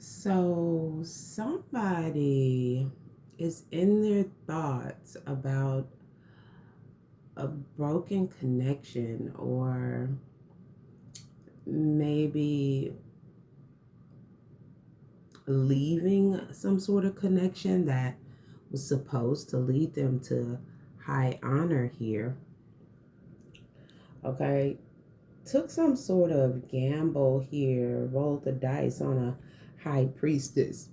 So somebody is in their thoughts about a broken connection, or maybe leaving some sort of connection that was supposed to lead them to high honor here. Okay. Took some sort of gamble here, rolled the dice on a high priestess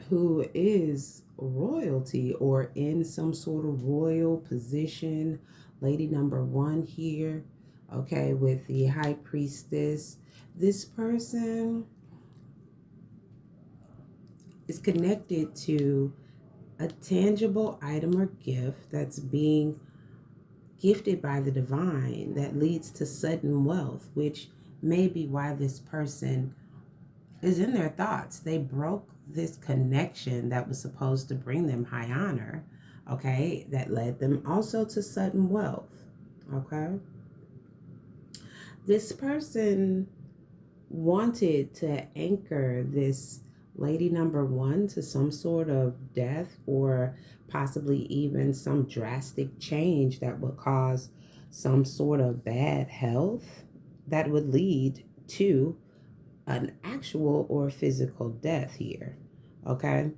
who is royalty or in some sort of royal position. Lady number one here, okay, with the high priestess. This person is connected to a tangible item or gift that's being gifted by the divine that leads to sudden wealth, which may be why this person is in their thoughts. They broke this connection that was supposed to bring them high honor, okay, that led them also to sudden wealth, okay. This person wanted to anchor this lady number one to some sort of death, or possibly even some drastic change that would cause some sort of bad health that would lead to an actual or physical death here. Okay.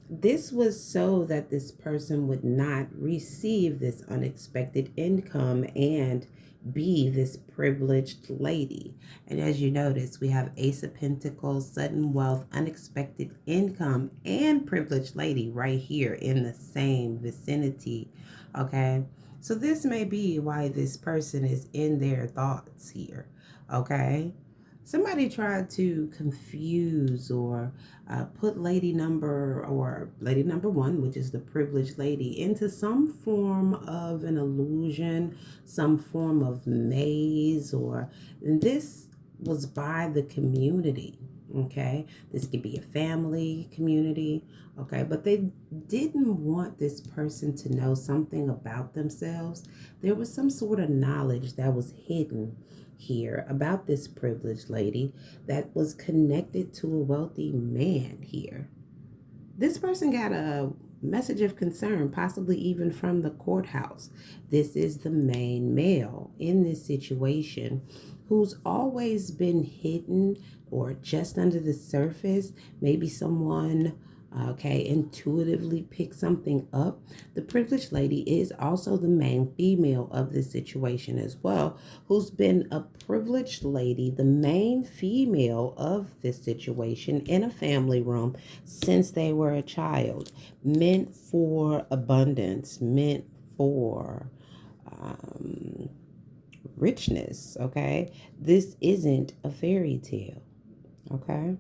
This was so that this person would not receive this unexpected income and be this privileged lady. And as you notice, we have Ace of Pentacles, sudden wealth, unexpected income, and privileged lady right here in the same vicinity. Okay. So this may be why this person is in their thoughts here. Okay. Somebody tried to confuse or put lady number one, which is the privileged lady, into some form of an illusion, some form of maze, or this was by the community. Okay, this could be a family community. Okay, but they didn't want this person to know something about themselves. There was some sort of knowledge that was hidden here about this privileged lady that was connected to a wealthy man here. This person got a message of concern, possibly even from the courthouse. This is the main male in this situation who's always been hidden or just under the surface. Maybe someone intuitively pick something up. The privileged lady is also the main female of this situation as well, who's been a privileged lady, the main female of this situation in a family room since they were a child, meant for abundance, meant for richness. Okay, this isn't a fairy tale. Okay.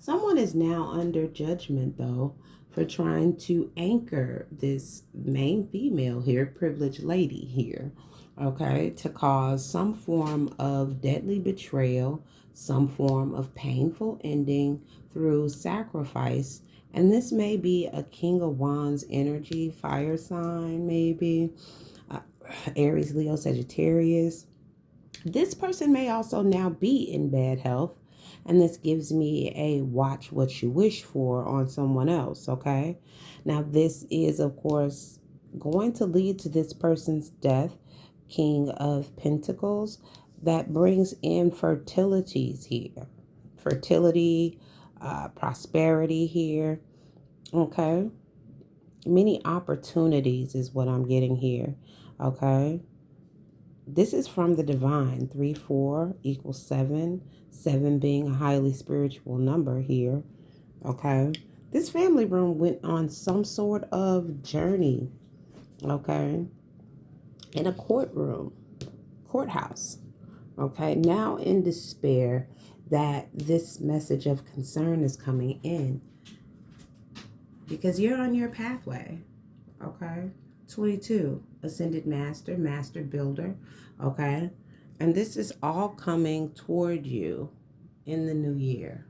Someone is now under judgment, though, for trying to anchor this main female here, privileged lady here, okay, to cause some form of deadly betrayal, some form of painful ending through sacrifice. And this may be a King of Wands energy, fire sign, maybe uh, Aries, Leo, Sagittarius. This person may also now be in bad health, and this gives me a watch what you wish for on someone else, okay? Now, this is, of course, going to lead to this person's death, King of Pentacles, that brings in fertilities here. Fertility, prosperity here, okay? Many opportunities is what I'm getting here, okay? This is from the divine. 3, 4 equals 7. 7 being a highly spiritual number here. Okay. This family room went on some sort of journey. Okay. In a courthouse. Okay. Now in despair that this message of concern is coming in because you're on your pathway. Okay. 22, ascended master, master builder. Okay. And this is all coming toward you in the new year.